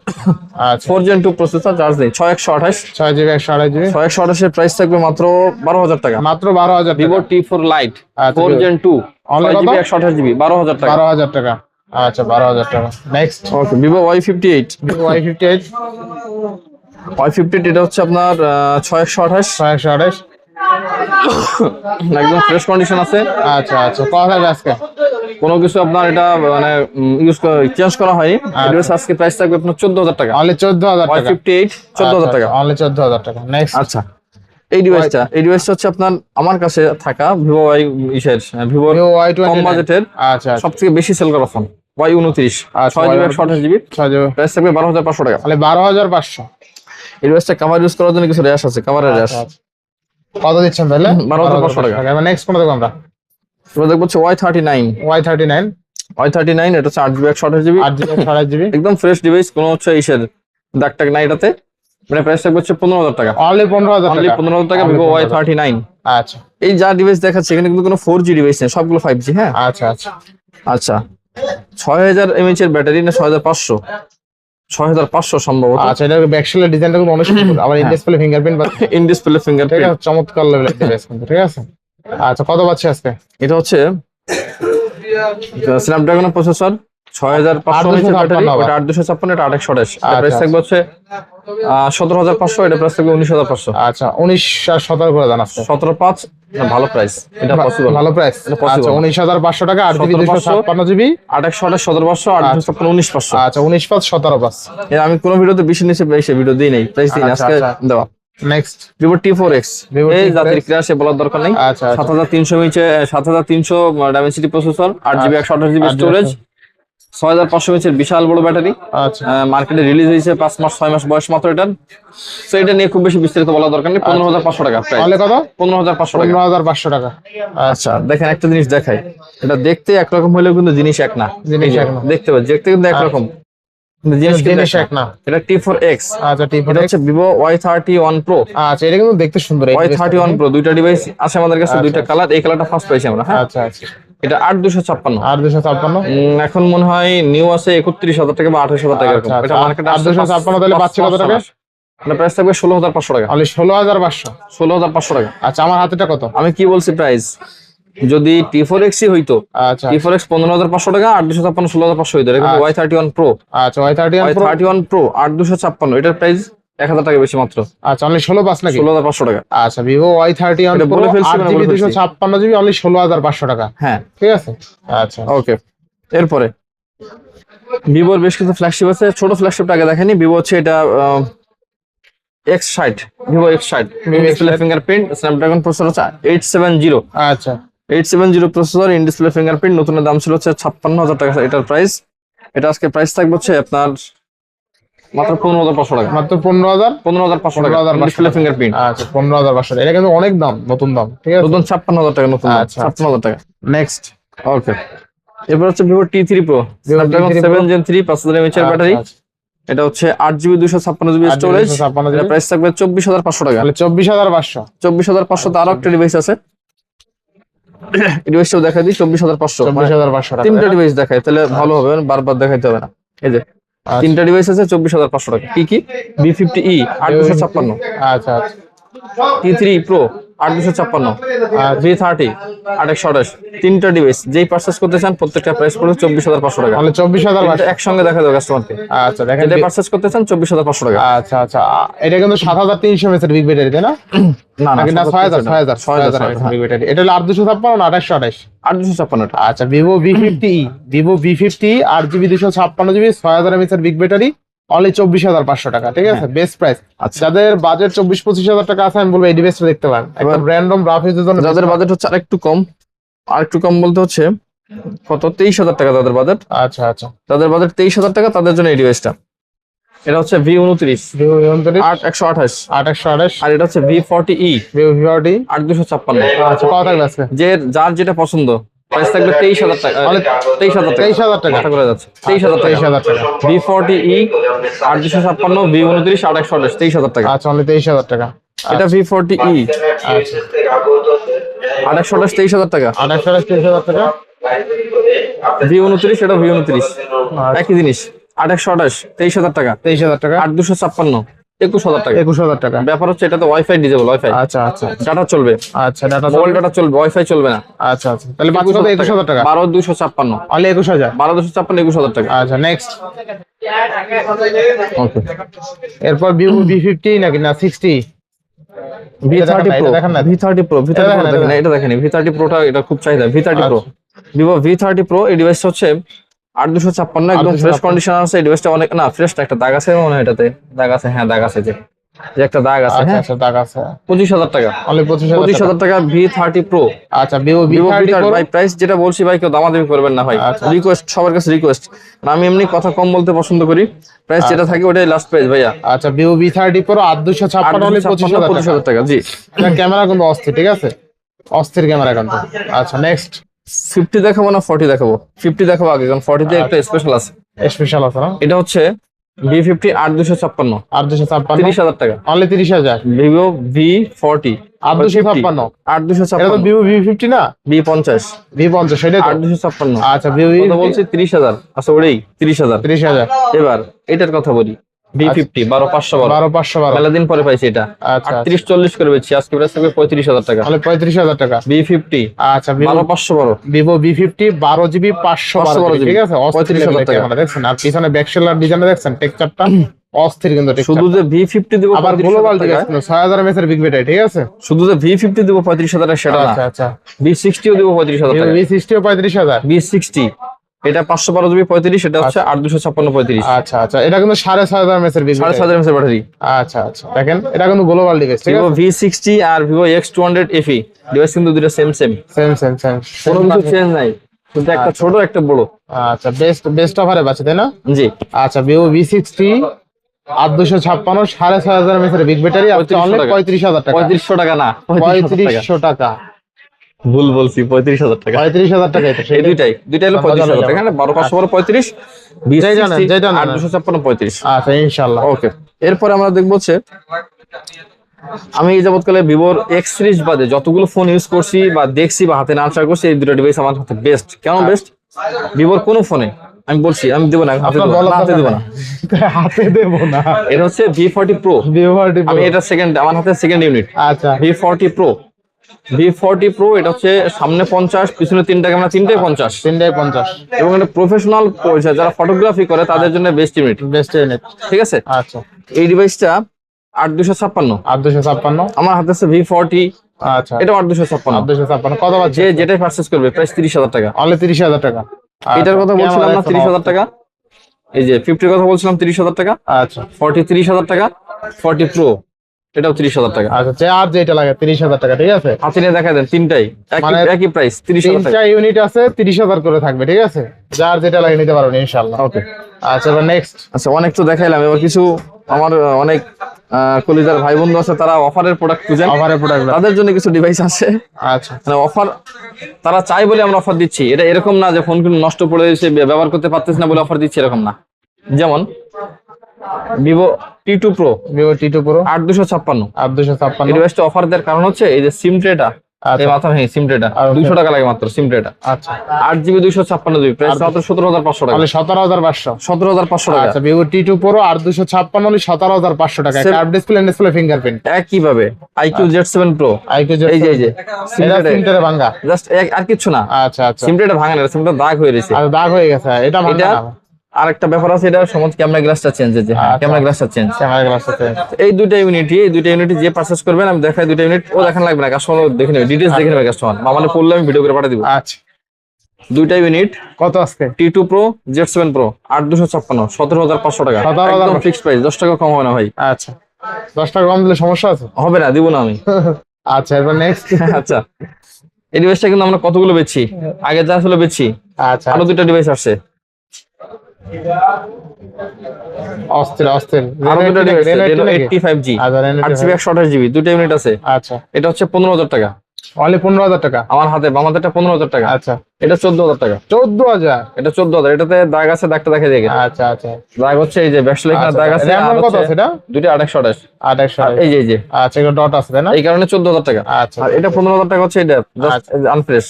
আচ্ছা 4 Gen 2 প্রসেসর, চার্জ নেই, 6128। 6GB 128GB 6128 এর প্রাইস থাকবে মাত্র 12000 টাকা। মাত্র 12000 ভিভো টাকা। T4 Lite আচ্ছা, 4 Gen 2 Only কত? 6GB 128GB 12000 টাকা। 12000 টাকা। আচ্ছা 12000 টাকা। Next okay, Vivo Y58। Vivo Y58 Y58 এটা হচ্ছে আপনার 6128, 628। একদম ফ্রেশ কন্ডিশন আছে। আচ্ছা আচ্ছা কত থাকবে আজকে? কোনো কিছু আপনার এটা মানে চেঞ্জ করা হয়নি। এটা আজকে প্রাইস থাকবে আপনার 14000 টাকা। অনলি 14000 টাকা। Y58 14000 টাকা। অনলি 14000 টাকা। নেক্সট আচ্ছা, এই ডিভাইসটা হচ্ছে আপনার আমার কাছে থাকা ভিভো ভিভো ভিভো Y29 কম বাজেটের আচ্ছা আচ্ছা সবথেকে বেশি সেল করা ফোন Y29 আচ্ছা, 6GB 128GB, 6GB প্রাইস থাকবে 12500 টাকা। তাহলে 12500। এই ডিভাইসটা কভার ইউজ করার জন্য কিছু র্যাশ আছে, কভারের র্যাশ। আচ্ছা, কত দিচ্ছেন তাহলে? 12500 টাকা। এবার নেক্সট কোন দেখব আমরা? এবার দেখবো হচ্ছে Y39। Y39 এটা হচ্ছে 8GB 128GB, 8GB 128GB একদম ফ্রেশ ডিভাইস, কোনো হচ্ছে দাগ টাগ নাই এটাতে। মানে প্রাইস থাকবে হচ্ছে 15000 টাকা। অনলি 15000 অনলি টাকা। 15000 টাকা ভিভো Y39। আচ্ছা এই যা ডিভাইস দেখাচ্ছে এখানে কিন্তু কোনো 4G ডিভাইস নেই, সবগুলো 5G। হ্যাঁ আচ্ছা আচ্ছা আচ্ছা, 6000 mAh এর ব্যাটারি না 6500? 6500 সম্ভবত। আচ্ছা এটা ব্যাকশেলের ডিজাইনটা কিন্তু অনেক সুন্দর। আবার ইন ডিসপ্লে ফিঙ্গারপ্রিন্ট পাচ্ছি। ইন ডিসপ্লে ঠিক ফিঙ্গারপ্রিন্ট। আছে, চমৎকার লেভেলের ডিভাইস কিন্তু। ঠিক আছে আচ্ছা কত পাচ্ছি আজকে? এটা হচ্ছে স্ন্যাপড্রাগন প্রসেসর, 6500 mAh এর ব্যাটারি, ওটা 8256, এটা 8128। এটা প্রাইস থাকবে হচ্ছে 17500, এটা প্রাইস থাকবে 19500। আচ্ছা 19 আর 17 করে দেন আজকে। 175 ভালো প্রাইস, এটা পসিবল। ভালো প্রাইস। এটা possible। আচ্ছা 19500 টাকা 8GB 256GB 2828 17500 856 19500। আচ্ছা 19 5 17 5। আমি কোনো ভিডিওতে বেশি নিচে ভিডিও দিই নাই, প্রাইস দিই না, আচ্ছা, আজকে আচ্ছা। দেওয়া। নেক্সট ভিভো T4X, Vivo এই T4X জাতির ক্রাশ বলার দরকার নেই। আচ্ছা, আচ্ছা। 7300 mAh 7300 Dimensity processor, 8GB 128GB storage, 6500 mAh এর বিশাল বড় ব্যাটারি। আচ্ছা মার্কেটে রিলিজ হয়েছে 5 মাস 6 মাস বয়স মাত্র এটার। সো এটা নিয়ে খুব বেশি বিস্তারিত বলার দরকার নেই। 15500 টাকা প্রাইস। তাহলে কত? 15500 টাকা। 15500 টাকা। আচ্ছা দেখেন, একটা জিনিস দেখাই, এটা দেখতে একরকম হলেও কিন্তু জিনিস এক না। জিনিস এক না। দেখতে কিন্তু একরকম, কিন্তু জিনিস কিন্তু জিনিস এক না। এটা T4X। আচ্ছা এটা T4X হচ্ছে ভিভো Y31 Pro। আচ্ছা এটা কিন্তু দেখতে সুন্দর। এই Y31 Pro দুইটা ডিভাইস আছে আমাদের কাছে, দুইটা কালার। এই কালারটা ফার্স্ট পাইছি আমরা। হ্যাঁ আচ্ছা আচ্ছা এটা 8256। 8256 এখন মনে হয় নিউ আছে 31000 টাকা বা 28000 টাকা এরকম। আচ্ছা, এটা মার্কেটে 8256 তাহলে পাচ্ছি কত টাকা? মানে প্রাইস থাকবে 16500 টাকা। অনলি 16500। 16500 টাকা। আচ্ছা আমার হাতেটা কত? আমি কি বলছি প্রাইস, যদি T4X হইতো, আচ্ছা T4X 15500 টাকা, 8256 16500 হইতো। এটা Y31 Pro। আচ্ছা Y31 Pro Y31 Pro 8256, এটার প্রাইস 1000 টাকা বেশি মাত্র। আচ্ছা অনলি 165 নাকি? 16500 টাকা। আচ্ছা ভিভো Y31 এটা Pro বলে ফেলছি, মানে 8GB বলে ফেলছি। 256GB অনলি 16500 টাকা। হ্যাঁ ঠিক আছে আচ্ছা ওকে। এরপরে ভিভোর বেশ কিছু ফ্ল্যাগশিপ আছে। ছোট ফ্ল্যাগশিপটা আগে দেখেনি। ভিভো হচ্ছে এটা X60, Vivo X60 display fingerprint, Snapdragon processor হচ্ছে 870। আচ্ছা 870 প্রসেসর, ইন ডিসপ্লে ফিঙ্গারপ্রিন্ট। নতুনের দাম ছিল হচ্ছে 56000 টাকা এটার প্রাইস। এটা আজকে প্রাইস থাকবে হচ্ছে আপনার মাত্র 15500 টাকা। মাত্র 15500 টাকা ডিসপ্লে ফিঙ্গারপ্রিন্ট। আচ্ছা 15500 এটা কিন্তু অনেক দাম, নতুন দাম। ঠিক আছে নতুন 56000 টাকা, নতুন আচ্ছা, 56000 টাকা। নেক্সট ওকে, এরপর হচ্ছে Vivo T3 Pro, Snapdragon 7 Gen 3 5000 mAh এর ব্যাটারি। এটা হচ্ছে 8GB 256GB স্টোরেজ। এটা প্রাইস থাকবে 24500 টাকা। তাহলে 24500। 24500 তে আরো একটা ডিভাইস আছে, এই ডিভাইসটাও দেখাই দিই। 24500 24500 টাকা। তিনটা ডিভাইস দেখাই তাহলে ভালো হবে, বারবার দেখাইতে হবে না। এই যে তিনটা ডিভাইস আছে 24500 টাকা। কি কি? B50e 8256, আচ্ছা আচ্ছা T3 Pro 8256, V30 8128। তিনটা ডিভাইস যেই পারচেজ করতে চান প্রত্যেকটা প্রাইস পড়বে 24500 টাকা। তাহলে 24500 একসঙ্গে দেখা দেবে কাস্টমারকে। আচ্ছা দেখেন যেটা পারচেজ করতে চান 24500 টাকা। আচ্ছা আচ্ছা এটা কিন্তু 7300 mAh বিগ ব্যাটারি তাই না? না না, নাকি না 6000 বিগ ব্যাটারি। এটা হলো 8256 না 2828? 8256 টা। আচ্ছা Vivo V50 8GB 256GB 6000 mAh big battery only 24500 টাকা। ঠিক আছে বেস্ট প্রাইস। আচ্ছা, যাদের বাজেট 24-25 টাকা আছে আমি বলবো এই ডিভাইসটা দেখতে পারেন। একদম র্যান্ডম রাফ ইউজের জন্য। যাদের বাজেট হচ্ছে আরেকটু কম বলতে হচ্ছে কত 23000 টাকা যাদের বাজেট। আচ্ছা আচ্ছা যাদের বাজেট 23000 টাকা তাদের জন্য এই ডিভাইসটা। এটা হচ্ছে V29 ভিভো V29 8128, 8128 আর এটা হচ্ছে V40e ভিভো V40 8256। আচ্ছা কত থাকবে আজকে? যার যেটা পছন্দ প্রাইস থাকবে 23000 টাকা। 23000 টাকা মাথা করে যাচ্ছে 23000 টাকা। 23000 টাকা। V40e 8256, V29 8128, 23000 টাকা। আচ্ছা অনলি 23000 টাকা। এটা V40e আচ্ছা 2828 23,000 টাকা। 28,000 টাকা। V29 এটা V29 একই জিনিস 2828 23,000 টাকা। 23,000 টাকা। 8256 21,000 টাকা। 21,000 টাকা। ব্যাপার হচ্ছে এটা তো ওয়াইফাই ডিজেবল ওয়াইফাই। আচ্ছা আচ্ছা ডাটা চলবে। আচ্ছা ডাটা মোবাইল ডাটা চলবে ওয়াইফাই চলবে না। আচ্ছা আচ্ছা তাহলে বাকি কত? 21,000 টাকা। 12256 অনলি 21,000। 12256 21,000 টাকা। আচ্ছা নেক্সট। ওকে এরপর ভিভো V50 নাকি না 60? V30 Pro দেখেন না V30 Pro দেখেন না, দেখেন এটা দেখেন V30 Proটা এটা খুব চাহিদা। V30 Pro Vivo V30 Pro এই ডিভাইসটা হচ্ছে 8256 একদম ফ্রেশ কন্ডিশন আছে। এই ডিভাইসটা অনেক না ফ্রেশ একটা দাগ আছে মনে হয় এটাতে। দাগ আছে, হ্যাঁ দাগ আছে যে একটা দাগ আছে। আচ্ছা হ্যাঁ আচ্ছা দাগ আছে। 25,000 টাকা। অনলি 25,000 টাকা V30 Pro। আচ্ছা Vivo Vivo V30 V30 Pro। ভাই প্রাইস যেটা বলছি ভাই কেউ দামাদামি করবেন না ভাই। আচ্ছা। রিকোয়েস্ট সবার কাছে রিকোয়েস্ট, আমি এমনি কথা কম বলতে পছন্দ করি। প্রাইস যেটা থাকে ওটাই লাস্ট প্রাইস ভাইয়া। আচ্ছা ভিভো V30 Pro 8256 অনলি 25,000 টাকা। জি ক্যামেরা কিন্তু অস্থির, ঠিক আছে অস্থির ক্যামেরা কিন্তু। আচ্ছা নেক্সট। 50 দেখাবো না 40 দেখাবো? 50 দেখাবো আগে, কারণ 40 তে একটা স্পেশাল আছে। স্পেশাল আছে না? এটা হচ্ছে V50 8256 8256 30,000 টাকা। অনলি 30,000। Vivo V40 8256 এটা তো 8256 ভিভো V50 না? V50 V50 সেটাই তো। 8256 আচ্ছা ভিভো কথা বলছি 30,000 আচ্ছা ওটাই 30,000। 30,000। এবার এটার কথা বলি V50 12512 12512 মেলা দিন পরে পাইছি এটা। আচ্ছা 38-40 করে বেচছি আজকে প্রাইস থাকবে 35,000 টাকা। তাহলে 35,000 টাকা। V50 আচ্ছা ভিভো 12512 ভিভো V50 12GB 512 ঠিক আছে 35,000 টাকা। ক্যামেরা দেখছেন, আর পিছনে ব্যাকশেলার ডিজাইন দেখছেন, টেক্সচারটা অস্থির কিন্তু শুধু যে V50 দিব আবার 35,000 গ্লোবাল টাকা, 6000 mAh এর বিগ ব্যাটারি, ঠিক আছে। শুধু যে V50 দিব 35,000 টাকা সেটা না, আচ্ছা আচ্ছা V60 ও দিব 35,000 টাকা। V60 ও 35,000। V60 এটা 512GB 35, এটা হচ্ছে 8256 35। আচ্ছা আচ্ছা এটা কিন্তু 6500 mAh এর বিগ ব্যাটারি। 6500 এর ব্যাটারি। আচ্ছা আচ্ছা দেখেন এটা কিন্তু গ্লোবাল ডিভাইস, ঠিক Vivo আছে। V60 আর Vivo X200 FE ডিভাইস কিন্তু দুটো সেম সেম কোনো কিছু চেঞ্জ নাই, কিন্তু একটা ছোট একটা বড়। আচ্ছা বেস্ট অফারে পাচ্ছে তাই না? জি আচ্ছা ভিভো V60 8256 6500 mAh এর বিগ ব্যাটারি আপনি অনলি 35,000 টাকা। 3500 টাকা না 3500 টাকা। ভুল বলছি 35,000 টাকা। 35,000 টাকা এটা এই দুইটাই হলো 35,000 টাকা। 12,512 35 যেটা জানেন, যেটা জানেন। 8256 35। আচ্ছা ইনশাআল্লাহ। ওকে এরপরে আমরা দেখবো হচ্ছে আমি এই যাবৎকালে ভিভোর X সিরিজ বাদে যতগুলো ফোন ইউজ করছি বা দেখছি বা হাতে নাড়াচাড়া করছি এই দুটো ডিভাইস আমার হাতে বেস্ট। কেন বেস্ট? ভিভোর কোনো ফোনে আমি বলছি আমি দেবো না, হাতে দেবো না, হাতে দেবো না, হাতে দেবো না। এটা হচ্ছে V40 Pro। আমি এটা সেকেন্ড, আমার হাতে সেকেন্ড ইউনিট। আচ্ছা V40 Pro এটা হচ্ছে সামনে 50 পিছনে তিনটা ক্যামেরা, তিনটাই 50 50 এবং এটা প্রফেশনাল যারা ফটোগ্রাফি করে তাদের জন্য বেস্ট ইউনিট। ঠিক আছে। আচ্ছা এই ডিভাইসটা 8256 8256 আমার হাতে আছে V40। আচ্ছা এটা 8256 কত বাজে? যে যেটাই পারচেজ করবে প্রাইস 30,000 টাকা। অনলি 30,000 টাকা। এটার কথা বলছিলাম না 30,000 টাকা, এই যে 50 এর কথা বলছিলাম 30,000 টাকা। আচ্ছা 40 30,000 টাকা, 40 Pro এটাও 30,000 টাকা। আচ্ছা আর যেটা লাগে 30,000 টাকা, ঠিক আছে। হাতে নিয়ে দেখা দেন তিনটাই একই প্রাইস 30,000 টাকা। তিনটা ইউনিট আছে 30,000 করে থাকবে, ঠিক আছে। যার যেটা লাগে নিতে পারবেন ইনশাআল্লাহ। ওকে আচ্ছা এবার নেক্সট। আচ্ছা অনেক তো দেখাইলাম, এবার কিছু আমার অনেক কলিজার ভাই বন্ধু আছে তারা অফারের প্রোডাক্ট খুঁজেন, অফারের প্রোডাক্ট তাদের জন্য কিছু ডিভাইস আছে। আচ্ছা মানে অফার তারা চাই বলে আমরা অফার দিচ্ছি। এটা এরকম না যে ফোন কিন্তু নষ্ট পড়ে গেছে ব্যবহার করতে পারতেছ না বলে অফার দিচ্ছি, এরকম না। যেমন Vivo T2 Pro Vivo T2 Pro 8256 8256 এই ডিভাইসটা অফার দেওয়ার কারণ হচ্ছে এই যে সিম ট্রেটা, এই মাথা ভেঙে সিম ট্রেটা 200 টাকা লাগে মাত্র সিম ট্রেটা। আচ্ছা 8GB 256GB প্রাইস মাত্র 17,500 টাকা। তাহলে 17,500 17,500 টাকা। আচ্ছা ভিভো T2 Pro 8256 হলে 17,500 টাকা। কার্ভ ডিসপ্লে ফিঙ্গারপ্রিন্ট একইভাবে IQ Z7 Pro এই যে সিম এটা ট্রেটা সিমটারে ভাঙা জাস্ট আর কিছু না। আচ্ছা আচ্ছা সিম ট্রেটা ভাঙা না, সিমটা দাগ হয়ে গেছে। আর দাগ হয়ে গেছে এটা ভাঙা না। আরেকটা ব্যাপার আছে, এটা সমস্ত ক্যামেরা গ্লাসটা চেঞ্জ হয়েছে। হ্যাঁ ক্যামেরা গ্লাসটা চেঞ্জ। ক্যামেরা গ্লাস আছে। এই দুইটা ইউনিট যে পারচেজ করবেন আমি দেখাই, দুইটা ইউনিট ও দেখান লাগবে না, কাস্টমার দেখে নেবে, ডিটেইলস দেখে নেবে কাস্টমার, মানে পড়লে আমি ভিডিও করে পাঠিয়ে দিব। আচ্ছা দুইটা ইউনিট কত আজকে? T2 Pro Z7 Pro 8256 17,500 টাকা। 17,000 একদম ফিক্সড প্রাইস, 10 টাকা কম হবে না ভাই। আচ্ছা 10 টাকা কম দিলে সমস্যা আছে? হবে না, দিব না আমি। আচ্ছা এবার নেক্সট। আচ্ছা এই ডিভাইসটা কিন্তু আমরা কতগুলো বেচছি, আগে যা ছিল বেচছি, আচ্ছা আরো দুইটা ডিভাইস আসছে। অস্থির আরো দুইটা device Reno 85G 8GB 128GB দুইটা ইউনিট আছে। আচ্ছা এটা হচ্ছে 15,000 টাকা। অনলি 15,000 টাকা। আমার হাতে বাম হাতেটা 15,000 টাকা। আচ্ছা, এটা 14,000 টাকা। 14,000। এটা 14,000। এটাতে দাগ আছে, দাগটা দেখে দেখে। আচ্ছা আচ্ছা দাগ হচ্ছে এই যে ব্যাকস্ল্যাশ লেখার দাগ আছে। RAM আর কত হচ্ছে আছে এটা? দুইটা 2828। 2800। আর এই যে আচ্ছা, এগুলো ডট আছে তাই না? এই কারণে 14,000 টাকা। আচ্ছা আর এটা 15,000 টাকা হচ্ছে এটা জাস্ট আচ্ছা। আনফ্রেশ।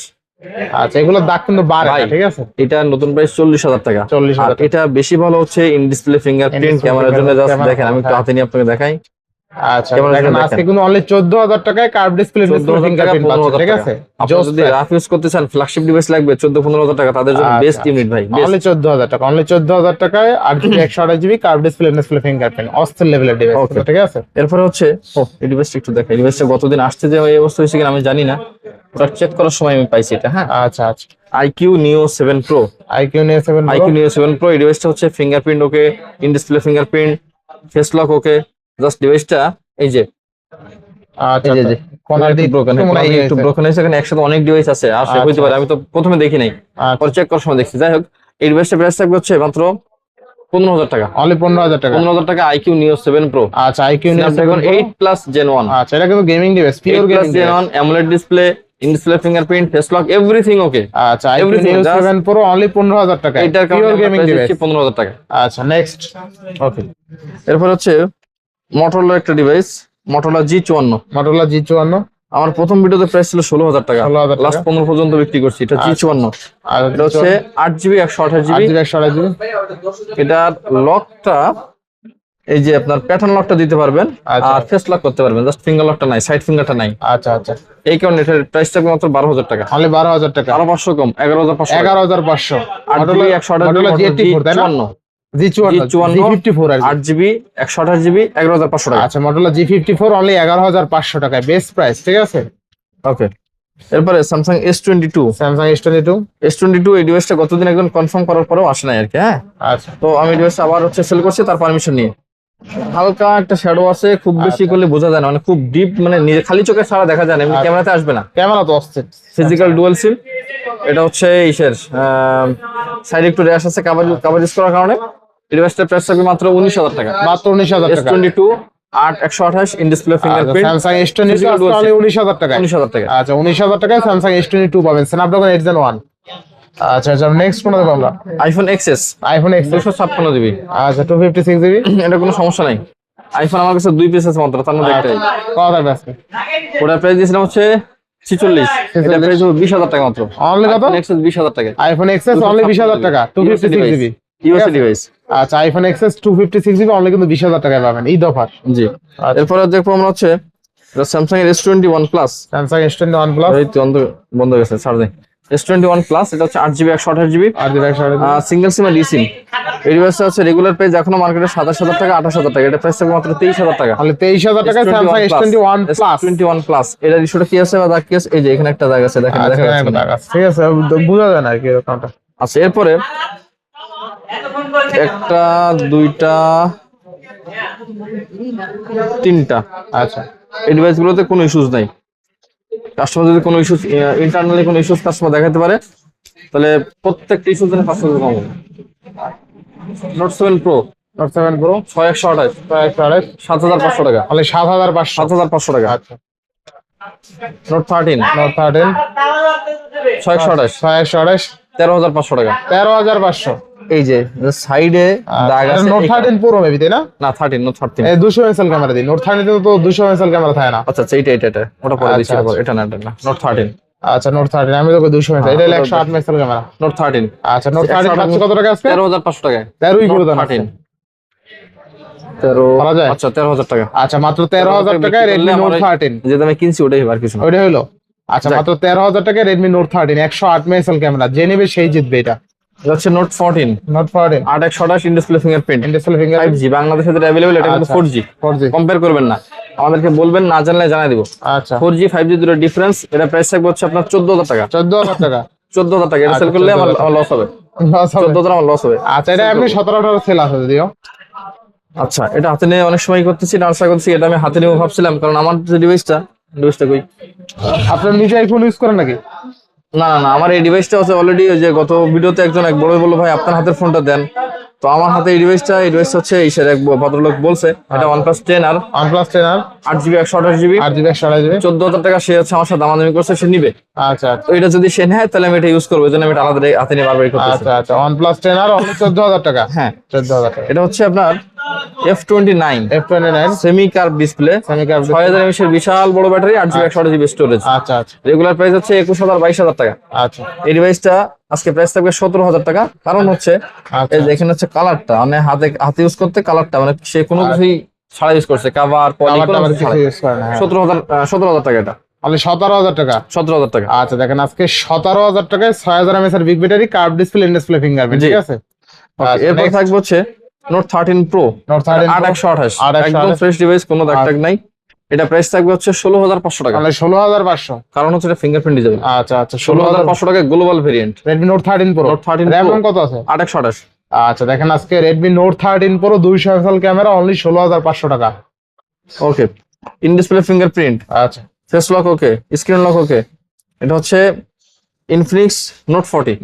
আচ্ছা, এগুলো দাগ কিন্তু বাড়ে ভাই না, ঠিক আছে? এটা নতুন প্রাইস 40,000 টাকা। 40,000 আর এটা বেশি ভালো হচ্ছে ইন ডিসপ্লে ফিঙ্গারপ্রিন্ট In-display ক্যামেরার জন্য। জাস্ট camera, দেখেন, আমি একটু হ্যাঁ। হাতে নিয়ে আপনাকে দেখাই। আচ্ছা, ক্যামেরার দেখেন জন্য আজকে দেখেন। কিন্তু অনলি 14,000 টাকায় কার্ভ ডিসপ্লে 14,000 টাকা, ফিঙ্গারপ্রিন্ট পাচ্ছেন, 15,000 ঠিক টাকা। আছে? আপনারা যদি রাফ ইউজ করতে চান, ফ্ল্যাগশিপ ডিভাইস লাগবে 14-15,000 টাকা, তাদের জন্য বেস্ট ইউনিট ভাই, বেস্ট। অনলি 14,000 টাকা, অনলি 14,000 টাকায় 8GB 128GB curve display fingerprint অস্থির লেভেলের ডিভাইস, Okay. ঠিক আছে? এরপরে হচ্ছে এই ডিভাইসটা একটু দেখাই। ডিভাইসটা গতদিন আসছে যে এই অবস্থা হয়েছে কিনা আমি জানি না, ওটা চেক করার সময় আমি পাইছি এটা। হ্যাঁ, আচ্ছা আচ্ছা, iQOO Neo 7 Pro। iQOO Neo 7 Pro। iQOO Neo 7 Pro এই ডিভাইসটা হচ্ছে fingerprint okay, in display fingerprint, face lock okay. Just ডিভাইসটা এই যে আচ্ছা এই যে আচ্ছা, কোনার দিক ব্রোকেন, একটু মনে হয় একটু হয়েছে। ব্রোকেন হয়েছে। এখানে একসাথে অনেক ডিভাইস আছে, আসে আচ্ছা, হইতে পারে, আমি তো প্রথমে দেখি নাই, আচ্ছা, পরে চেক করার সময় দেখছি। যাই হোক, এই ডিভাইসটা প্রাইস থাকবে হচ্ছে মাত্র 15,000 টাকা। অনলি 15,000 টাকা। 15,000 টাকা iQOO Neo 7 Pro। আচ্ছা, iQOO Neo 7 Snapdragon Pro। 8 Plus Gen 1। আচ্ছা, এটা কিন্তু gaming device, 8 pure Plus gaming Gen device. 1 AMOLED display, in display fingerprint, face lock, everything okay। আচ্ছা, iQOO Everything, Neo just 7 Pro only 15,000 টাকা, এইটার কারণে pure আমরা gaming price device. দিচ্ছি 15,000 টাকা। আচ্ছা, নেক্সট। ওকে, এরপর হচ্ছে Motorola একটা device, Motorola G54। Motorola G54। আমার প্রথম ভিডিওতে প্রাইস ছিল 16,000 টাকা, 16,000 টাকা। লাস্ট 15 পর্যন্ত বিক্রি করছি। এটা আচ্ছা। G54। আর এটা হচ্ছে 8GB 128GB। 8GB 128GB। এটার লকটা এই যে আপনার প্যাটার্ন লকটা দিতে পারবেন, আচ্ছা। আর ফেস লক করতে পারবেন, জাস্ট ফিঙ্গার লকটা নাই, সাইড ফিঙ্গারটা নাই। আচ্ছা আচ্ছা, এই কারণে এটার প্রাইস থাকবে মাত্র 12,000 টাকা। অনলি 12,000 টাকা। আরো 500 কম, 11,500। 11,500। 8GB 128GB G84 তাই না? G54 G54 আর কি। 8GB 128GB 11,500 টাকা। আচ্ছা, Motorola G54 অনলি 11,500 টাকায়, বেস্ট প্রাইস, ঠিক আছে? ওকে, এরপরে Samsung S22। Samsung S22। S22 এই ডিভাইসটা গতদিন একজন কনফার্ম করার পরেও আসে নাই আর কি। হ্যাঁ, আচ্ছা, তো আমি ডিভাইসটা আবার হচ্ছে সেল করছি তার পারমিশন নিয়ে। হালকা একটা শ্যাডো আছে, খুব বেশি করলে বোঝা যায় না, মানে খুব ডিপ, মানে নিজে খালি চোখে ছাড়া দেখা যায় না, এমনি ক্যামেরাতে আসবে না। ক্যামেরা তো অস্থির। ফিজিক্যাল ডুয়াল সিম। এটা হচ্ছে ইসের সাইড একটু র্যাশ আছে কভার ইউজ করার কারণে। এই ডিভাইসটার প্রাইস থাকবে মাত্র 19,000 টাকা। মাত্র 19,000 টাকা। S22 128 in display fingerprint, Samsung S22 Physical dual only SIM। 19,000 টাকা। 19,000 টাকা। আচ্ছা, 19,000 টাকায় Samsung S22 পাবেন, Snapdragon 8 Gen 1। আচ্ছা আচ্ছা, নেক্সট কোনটা দেবো আমরা? iPhone XS iPhone XS। 256GB। আচ্ছা, 256GB। এটা কোনো সমস্যা নাই। আইফোন আমার কাছে 2 পিস আছে মাত্র, তার মধ্যে একটাই। কত থাকবে আজকে? ওটার প্রাইস দিয়েছিলাম হচ্ছে 46। এটা প্রাইস হবে 20,000 টাকা মাত্র। অনলি কত? iPhone XS 20,000 টাকা। iPhone XS অনলি 20,000 টাকা, 256GB। USA device. আচ্ছা, iPhone XS 256GB অনলি কিন্তু 20,000 টাকায় পাবেন, ঈদ অফার। জি। আচ্ছা। এরপরে দেখবো আমরা হচ্ছে স্যামসাং এর S21 plus. Samsung S21 Plus। এই তো বন্ধ হয়ে গেছে, ছাড় দে। S21 প্লাস, এটা হচ্ছে 8GB 128GB আর ডিভাইস সিঙ্গেল সিম আর ডিসিম। এই ডিভাইসটা হচ্ছে রেগুলার প্রাইস এখনো মার্কেটে 27,000 টাকা 28,000 টাকা। এটা প্রাইস থাকবে মাত্র 23,000 টাকা। অনলি 23,000 টাকায় Samsung S21 Plus। S21 plus. এটার ইস্যুটা কি আছে বা দাগ কি আছে? এই যে এখানে একটা দাগ আছে, দেখেন দেখা যাচ্ছে না। ঠিক আছে, বোঝা যায় না আর কি এরকমটা। আচ্ছা, এরপরে একটা, দুইটা, তিনটা। আচ্ছা, এই ডিভাইসগুলোতে কোনো ইস্যুস নাই। কাস্টমার যদি কোনো ইস্যুস, ইন্টারনালি কোনো ইস্যুস কাস্টমার দেখাতে পারে, তাহলে প্রত্যেকটা ইস্যুর জন্য 500 টাকা কম হবে। Note 7 Pro। Note 7 Pro 6128 7,500 টাকা। অনলি 7,500। 7,500 টাকা। আচ্ছা, Note 13 Note 13 6128 628 13,500 টাকা। 13,500। এই যে সাইডে দাগ আছে। Note 13 Pro মেবি তাই না? না, 13 Note 13। এই 200 মেগাপিক্সেল ক্যামেরা দিই। Note 13 তো 200 মেগাপিক্সেল ক্যামেরা থাকে না। আচ্ছা আচ্ছা, এটা ওটা পরে দিচ্ছি, আচ্ছা, এটা না, এটা না। Note 13। আচ্ছা, Note 13 আমি তো 200 মেগাপিক্সেল, এটা হলো 108 মেগাপিক্সেল ক্যামেরা। Note 13। আচ্ছা, Note 13 পাচ্ছ কত টাকা আজকে? 13,500 টাকায়। 13ই করে দেন। 13 13 বলা যায়? আচ্ছা 13,000 টাকা। আচ্ছা, মাত্র 13,000 টাকায় Redmi Note 13। যে দামে কিনছি ওটাই আর কিছু না। ওইটা হলো। আচ্ছা, মাত্র 13,000 টাকায় Redmi Note 13 108 মেগাপিক্সেল ক্যামেরা, যে নেবে সেই জিতবে এটা। এটা হচ্ছে Note 14 Note 14 8/128 in display fingerprint, industrial finger 5G বাংলাদেশে যেটা अवेलेबल, এটা কিন্তু 4G। 4G। কম্পেয়ার করবেন না, আমাদেরকে বলবেন, না জানলে জানাই দিব। আচ্ছা, 4G 5G দুটো ডিফারেন্স। এটা প্রাইস থাকবে হচ্ছে আপনার 14,000 টাকা। 14,000 টাকা। 14,000 টাকা। এটা সেল করলে আমার লস হবে। লস হবে। 14,000 আমার লস হবে। আচ্ছা, এটা এমনি 17-18 সেল আছে যদিও। আচ্ছা, এটা হাতে নিয়ে অনেক সময় করতেছি, নার্সা করতেছি। এটা আমি হাতে নিয়ে ভাবছিলাম, কারণ আমার যে ডিভাইসটা কই, আপনার নিজে আইফোন ইউজ করেন নাকি? না না না, আমার এই ডিভাইসটা হচ্ছে অলরেডি, ওই যে গত ভিডিওতে এক বড় বললো, ভাই আপনার হাতের ফোনটা দেন। তো আমার হাতে এই ডিভাইসটা হচ্ছে ইসের এক ভদ্রলোক বলছে এটা OnePlus 10 আর OnePlus 10 আর 8GB 128GB 8GB 128GB 14,000 টাকা সে হচ্ছে আমার সাথে দামাদামি করছে, সে নিবে। আচ্ছা আচ্ছা তো এটা যদি সে নেয় তাহলে আমি এটা ইউজ করবো, এই জন্য আমি এটা আলাদা হাতে নিয়ে বারবার করতেছি। আচ্ছা আচ্ছা OnePlus 10 আর অনলি 14000 টাকা। হ্যাঁ 14000 টাকা। এটা হচ্ছে আপনার F29 semi curve display, 6000 mAh এর বিশাল বড় ব্যাটারি, 8GB 128GB স্টোরেজ। আচ্ছা আচ্ছা রেগুলার প্রাইস হচ্ছে 21000 22000 টাকা। আচ্ছা এই ডিভাইসটা আজকে প্রাইস থাকবে 17000 টাকা। কারণ হচ্ছে এই যে এখানে হচ্ছে কালারটা, মানে হাতে ইউজ করতে কালারটা, মানে সে কোনো কিছুই ছাড়া ইউজ করছে, কাভার পলি কোনো কিছু ছাড়া। 17000 টাকা এটা। অনলি 17000 টাকা। 17000 টাকা। আচ্ছা দেখেন আজকে 17000 টাকায় 6000 mAh এর big battery, curve display, in display fingerprint, ঠিক আছে। এরপর থাকবে হচ্ছে Note 13 Pro, Note 13 Pro 8128, একদম ফ্রেশ ডিভাইস, কোনো দাগ টাগ নাই। এটা প্রাইস থাকবে হচ্ছে 16500 টাকা। অনলি 16500। কারণ হচ্ছে এটা ফিঙ্গারপ্রিন্ট ডিজাইন। আচ্ছা আচ্ছা 16500 টাকা global variant. Redmi Note 13 Pro, Note 13 RAM Pro কত আছে? 8128। আচ্ছা দেখেন আজকে Redmi Note 13 Pro 200 MP camera, only 16500 টাকা। ওকে, ইন ডিসপ্লে ফিঙ্গারপ্রিন্ট, আচ্ছা ফেস লক ওকে, স্ক্রিন লক ওকে। এটা হচ্ছে Infinix Note 40।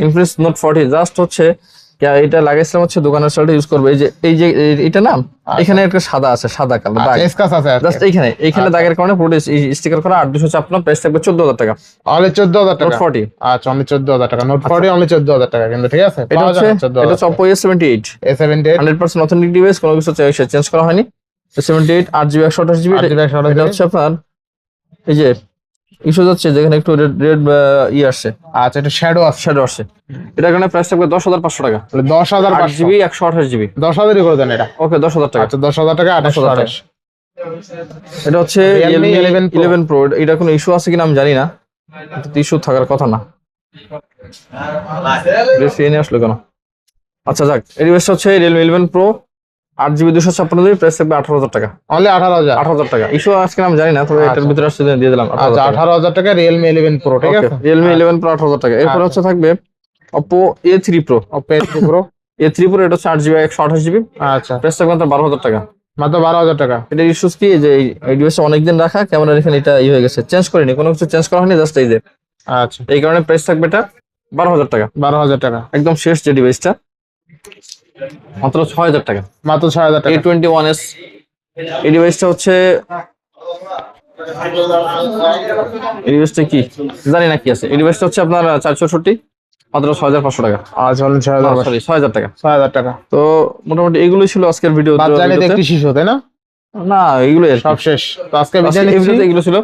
Infinix Note 40 just হচ্ছে এটা লাগাইছিলাম হচ্ছে দোকানের সাথে ইউজ করবে। এই যে এটা না, এখানে একটা সাদা আছে, সাদা কালার দাগ এসকাস আছে জাস্ট এইখানে দাগের কারণে পুরো স্টিকার করা। 8256 প্রাইস থাকবে 14000 টাকা। অনলি 14000 টাকা। Note 40 আচ্ছা অনলি 14000 টাকা। Note 40 অনলি 14000 টাকা কিন্তু, ঠিক আছে। এটা হচ্ছে Oppo A78 100% অথেন্টিক ডিভাইস, কোনো কিছু চেঞ্জ করা হয়নি। A78 8GB 128GB। এটা হচ্ছে আপনার এই যে ইস্যু যাচ্ছে যেখানে একটু রেড আসছে। আচ্ছা এটা শ্যাডো আসছে। এটার কারণে প্রাইস থাকবে 10500 টাকা। 10500 8GB 128GB। 10000 করে দেন এটা। ওকে 10000 টাকা। আচ্ছা 10000 টাকা 2828। এটা হচ্ছে Realme 11 Pro। এটা কোনো ইস্যু আছে কিনা আমি জানি না, এটা ইস্যু থাকার কথা না। রেফিনে আসলো কেন? আচ্ছা যাক, এই ডিভাইসটা হচ্ছে Realme 11 Pro 8GB 256GB, price থাকবে 18000 টাকা। অনলি 18000 টাকা। ইস্যু আজকে আমি জানি না, তবে এটার ভিতরে আসছে দিয়ে দিলাম। আচ্ছা 18000 টাকা Realme 11 Pro, ঠিক আছে। Realme 11 Pro 18000 টাকা। এরপর হচ্ছে থাকবে Oppo A3 Pro। A3 Pro এটা হচ্ছে 8GB 128GB। আচ্ছা প্রাইস থাকবে 12000 টাকা। মাত্র 12000 টাকা। এটা ইস্যুস কি যে এই ডিভাইসটা অনেকদিন রাখা, ক্যামেরার এখানে এটা হয়ে গেছে, চেঞ্জ করিনি, কোনো কিছু চেঞ্জ করা হয়নি, জাস্ট এই যে। আচ্ছা এই কারণে প্রাইস থাকবে এটা 12000 টাকা। 12000 টাকা একদম শেষ যে ডিভাইসটা, মাত্র 6000 টাকা। মাত্র 6000 টাকা। A21s এই ডিভাইসটা হচ্ছে, এই ডিভাইসটা কি জানি না কি আছে। এই ডিভাইসটা হচ্ছে আপনার 464, মাত্র 6500 টাকা। আচ্ছা অনলি 6000 টাকা। 6000 টাকা। তো মোটামুটি এগুলোই ছিল আজকের ভিডিও। বাচ্চাদের একটি শিশু, তাই না? না এগুলো সব শেষ। তো আজকে এগুলো ছিল।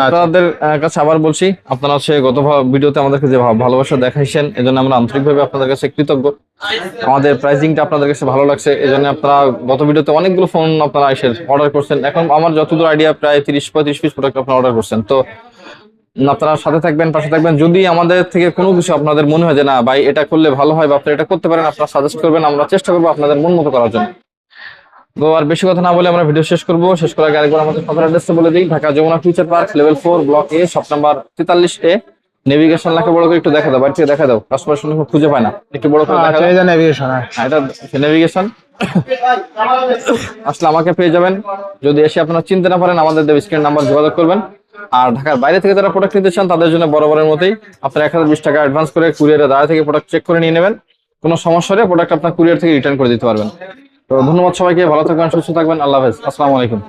আপনাদের কাছে আবার বলছি, আপনারা হচ্ছে গত ভিডিওতে আমাদেরকে যে ভালোবাসা দেখাইছেন, এজন্য আমরা আন্তরিকভাবে আপনাদের কাছে কৃতজ্ঞ। আমাদের প্রাইসিংটা আপনাদের কাছে ভালো লাগছে, এজন্য আপনারা গত ভিডিওতে অনেকগুলো ফোন আপনারা এসে অর্ডার করছেন। এখন আমার যতদূর আইডিয়া প্রায় 30-35 পিস প্রোডাক্ট আপনারা অর্ডার করছেন। তো আপনারা সাথে থাকবেন, পাশে থাকবেন। যদি আমাদের থেকে কোনো কিছু আপনাদের মনে হয় যে না ভাই এটা করলে ভালো হয় বা আপনারা এটা করতে পারেন, আপনারা সাজেস্ট করবেন, আমরা চেষ্টা করবো আপনাদের মন মতো করার জন্য। তো আর বেশি কথা না বলে আমরা ভিডিও শেষ করবো। শেষ করার আগে আরেকবার আমাদের শপের অ্যাড্রেসটা বলে দিই। Dhaka Jamuna Future Park, level 4, block A, shop number 43A। Navigation লেখা বড় করে একটু দেখা দাও, বাড়ি থেকে দেখা দাও, কাস্টমার শুনে খুঁজে পায় না, একটু বড় করে দেখা দাও। এটা নেভিগেশন, এটা নেভিগেশন আসলে আমাকে পেয়ে যাবেন। যদি এসে আপনারা চিনতে না পারেন, আমাদের স্ক্রিন নাম্বার যোগাযোগ করবেন। আর ঢাকার বাইরে থেকে যারা প্রোডাক্ট নিতে চান তাদের জন্য বরাবরের মতোই আপনারা 1020 টাকা অ্যাডভান্স করে কুরিয়ারে দাঁড়া থেকে প্রোডাক্ট চেক করে নিয়ে নেবেন। কোনো সমস্যা হলে প্রোডাক্ট আপনার কুরিয়ার থেকে রিটার্ন করে দিতে পারবেন। তো ধন্যবাদ সবাইকে, ভালো থাকবেন, সুস্থ থাকবেন, আল্লাহ হাফেজ, আসসালামু আলাইকুম।